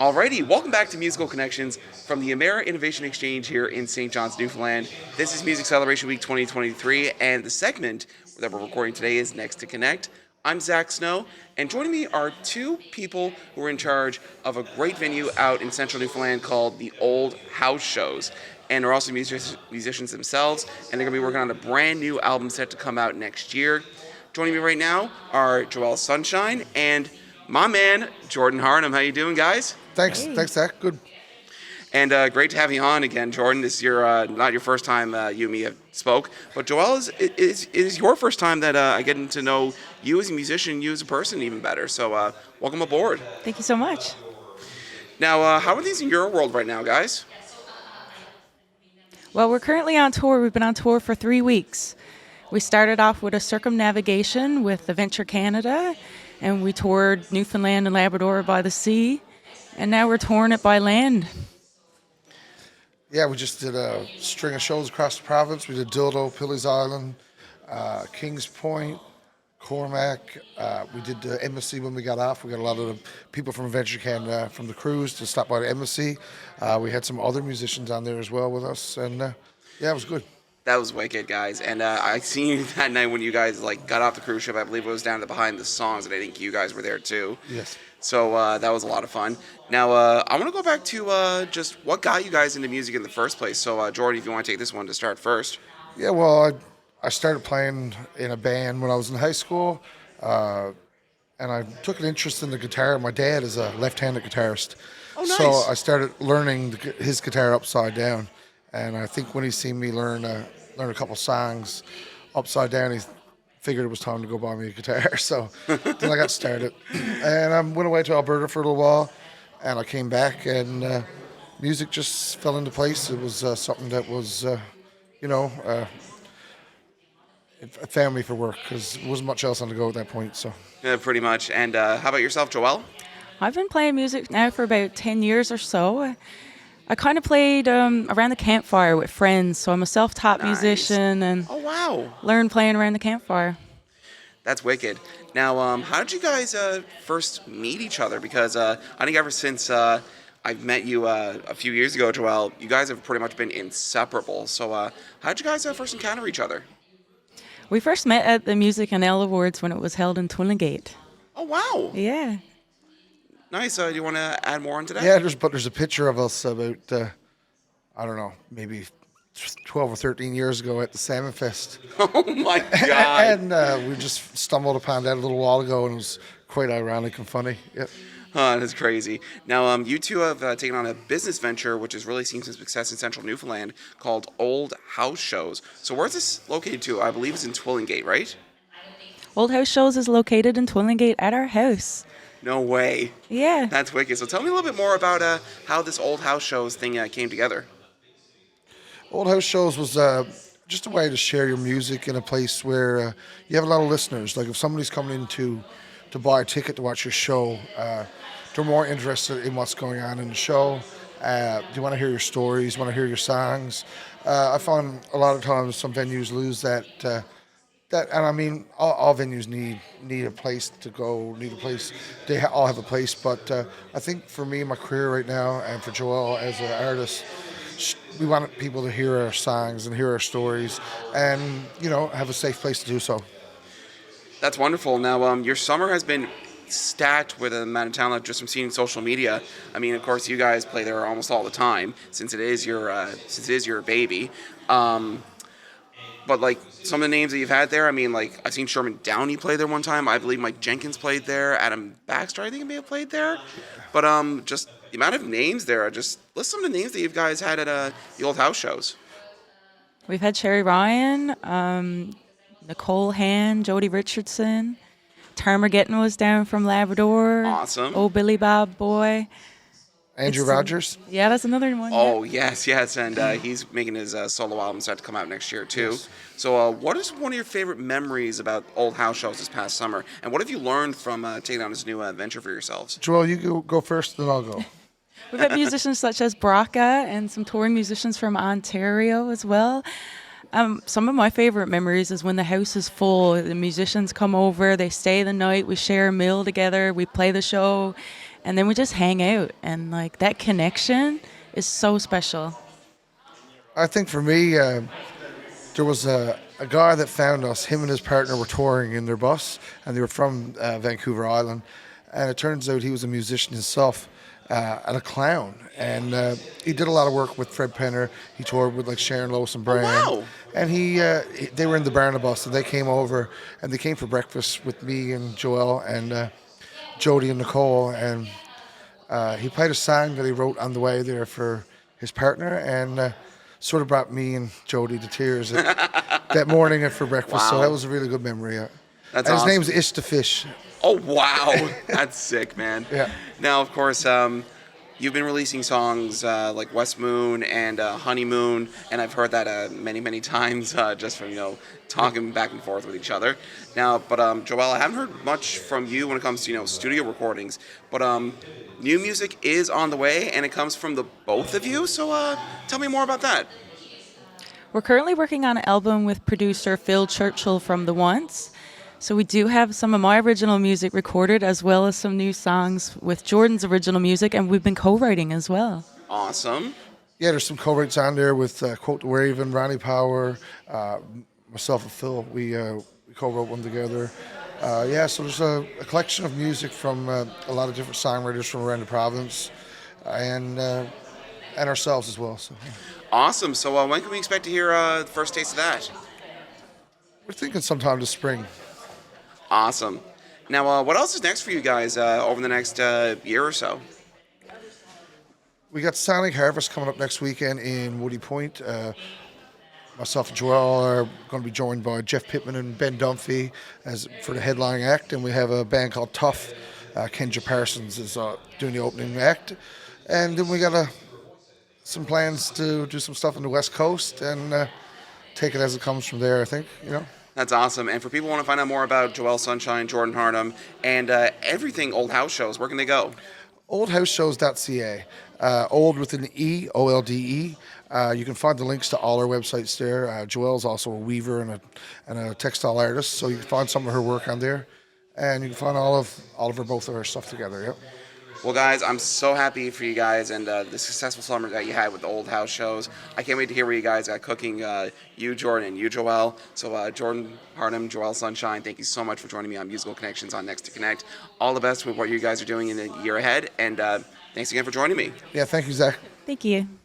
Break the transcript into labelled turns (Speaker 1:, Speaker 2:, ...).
Speaker 1: Alrighty, welcome back to Musical Connections from the Amera Innovation Exchange here in St. John's, Newfoundland. This is Music Celebration Week 2023, and the segment that we're recording today is Next to Connect. I'm Zach Snow, and joining me are two people who are in charge of a great venue out in central Newfoundland called the Olde House Shows. And are also musicians themselves, and they're going to be working on a brand new album set to come out next year. Joining me right now are Joelle Sunshine and my man, Jordan Harnum. How you doing, guys?
Speaker 2: Thanks, Zach. Good.
Speaker 1: And great to have you on again, Jordan. This is your not your first time you and me have spoke, but Joelle is your first time that I get to know you as a musician, you as a person even better. So welcome aboard.
Speaker 3: Thank you so much.
Speaker 1: Now, how are things in your world right now, guys?
Speaker 3: Well, we're currently on tour. We've been on tour for 3 weeks. We started off with a circumnavigation with Adventure Canada, and we toured Newfoundland and Labrador by the sea, and now we're touring it by land.
Speaker 2: Yeah, we just did a string of shows across the province. We did Dildo, Pilly's Island, Kings Point, Cormac. We did the embassy when we got off. We got a lot of the people from Adventure Canada from the cruise to stop by the embassy. We had some other musicians on there as well with us, and yeah, it was good.
Speaker 1: That was wicked, guys. And I seen you that night when you guys got off the cruise ship. I believe it was down to behind the songs, and I think you guys were there too.
Speaker 2: Yes.
Speaker 1: So that was a lot of fun. Now I want to go back to just what got you guys into music in the first place. So Jordan, if you want to take this one to start first.
Speaker 2: Yeah, well, I started playing in a band when I was in high school, and I took an interest in the guitar. My dad is a left-handed guitarist.
Speaker 1: Oh, nice.
Speaker 2: So I started learning his guitar upside down. And I think when he seen me learn a couple songs upside down, he figured it was time to go buy me a guitar. So then I got started. And I went away to Alberta for a little while, and I came back, and music just fell into place. It was something that was, it found me for work because there wasn't much else on the go at that point. So
Speaker 1: Yeah, pretty much. And how about yourself, Joelle?
Speaker 3: I've been playing music now for about 10 years or so. I kind of played around the campfire with friends, so I'm a self-taught
Speaker 1: Nice.
Speaker 3: musician and
Speaker 1: Oh, wow.
Speaker 3: learned playing around the campfire.
Speaker 1: That's wicked. Now, how did you guys first meet each other? Because I think ever since I've met you a few years ago, Joelle, you guys have pretty much been inseparable. So how did you guys first encounter each other?
Speaker 3: We first met at the Music and L Awards when it was held in Twillingate.
Speaker 1: Oh, wow.
Speaker 3: Yeah.
Speaker 1: Nice. Do you want to add more onto that?
Speaker 2: yeah, there's a picture of us about I don't know, maybe 12 or 13 years ago at the Salmon Fest.
Speaker 1: Oh, my God.
Speaker 2: And we just stumbled upon that a little while ago, and it was quite ironic and funny. Yep.
Speaker 1: That's crazy. Now, you two have taken on a business venture which has really seen some success in central Newfoundland called Olde House Shows. So where's this located to? I believe it's in Twillingate, right?
Speaker 3: Olde House Shows is located in Twillingate at our house.
Speaker 1: No way.
Speaker 3: Yeah.
Speaker 1: That's wicked. So tell me a little bit more about how this Olde House Shows thing came together.
Speaker 2: Olde House Shows was just a way to share your music in a place where you have a lot of listeners. Like if somebody's coming in to buy a ticket to watch your show, they're more interested in what's going on in the show. They want to hear your stories, want to hear your songs. I find a lot of times some venues lose that, and I mean, all venues need a place to go, need a place. They all have a place, but I think for me, my career right now, and for Joelle as an artist, we want people to hear our songs and hear our stories, and have a safe place to do so.
Speaker 1: That's wonderful. Now, your summer has been stacked with an amount of talent just from seeing social media. I mean, of course, you guys play there almost all the time since it is your baby. But some of the names that you've had there, I mean, I've seen Sherman Downey play there one time. I believe Mike Jenkins played there. Adam Baxter, I think, may have played there. But just the amount of names there, just list some of the names that you guys had at the Olde House Shows.
Speaker 3: We've had Sherry Ryan, Nicole Hand, Jody Richardson. Termer Gettin was down from Labrador.
Speaker 1: Awesome.
Speaker 3: Oh, Billy Bob Boy.
Speaker 2: Andrew Rogers?
Speaker 3: Yeah, that's another one.
Speaker 1: Oh,
Speaker 3: yeah.
Speaker 1: yes. And he's making his solo album set to come out next year, too. Yes. So what is one of your favorite memories about Olde House Shows this past summer? And what have you learned from taking on this new venture for yourselves?
Speaker 2: Joelle, you go first, then I'll go.
Speaker 3: We've had musicians such as Braca and some touring musicians from Ontario as well. Some of my favorite memories is when the house is full. The musicians come over, they stay the night, we share a meal together, we play the show, and then we just hang out, and like that connection is so special.
Speaker 2: I think for me, there was a guy that found us. Him and his partner were touring in their bus, and they were from Vancouver Island. And it turns out he was a musician himself and a clown. And he did a lot of work with Fred Penner. He toured with like Sharon Lois and Brian.
Speaker 1: wow.
Speaker 2: And they were in the Barnabas, and they came over, and they came for breakfast with me and Joelle and Jody and Nicole. And he played a song that he wrote on the way there for his partner, and sort of brought me and Jody to tears that morning for breakfast. So
Speaker 1: Wow.
Speaker 2: that was a really good memory. Yeah.
Speaker 1: That's
Speaker 2: and
Speaker 1: awesome.
Speaker 2: his name's Ish the Fish.
Speaker 1: Oh, wow. That's sick, man.
Speaker 2: Yeah.
Speaker 1: Now, of course, you've been releasing songs like West Moon and Honeymoon, and I've heard that many, many times just from, talking back and forth with each other. Now, but Joelle, I haven't heard much from you when it comes to, studio recordings, but new music is on the way, and it comes from the both of you, so tell me more about that.
Speaker 3: We're currently working on an album with producer Phil Churchill from The Once. So we do have some of my original music recorded, as well as some new songs with Jordan's original music, and we've been co-writing as well.
Speaker 1: Awesome.
Speaker 2: Yeah, there's some co-writes on there with Quote the Raven, Ronnie Power, myself and Phil. We co-wrote one together. So there's a collection of music from a lot of different songwriters from around the province, and ourselves as well. So
Speaker 1: Awesome. So when can we expect to hear the first taste of that?
Speaker 2: we're thinking sometime this spring.
Speaker 1: Awesome. Now, what else is next for you guys over the next year or so?
Speaker 2: We got Sonic Harvest coming up next weekend in Woody Point. Myself and Joelle are going to be joined by Jeff Pittman and Ben Dunphy for the headlining act, and we have a band called Tough. Kenja Parsons is doing the opening act, and then we got some plans to do some stuff on the West Coast and take it as it comes from there. I think
Speaker 1: That's awesome. And for people who want to find out more about Joelle Sunshine, Jordan Harnum, and everything Olde House Shows, where can they go?
Speaker 2: OldHouseShows.ca. Old with an E, OLDE. You can find the links to all our websites there. Joelle's also a weaver and a textile artist, so you can find some of her work on there, and you can find all of both of her stuff together. Yep.
Speaker 1: Well, guys, I'm so happy for you guys and the successful summer that you had with the Olde House Shows. I can't wait to hear where you guys are cooking, you, Jordan, and you, Joelle. So, Jordan, Harnum, Joelle Sunshine, thank you so much for joining me on Musical Connections on Next to Connect. All the best with what you guys are doing in the year ahead, and thanks again for joining me.
Speaker 2: Yeah, thank you, Zach.
Speaker 3: Thank you.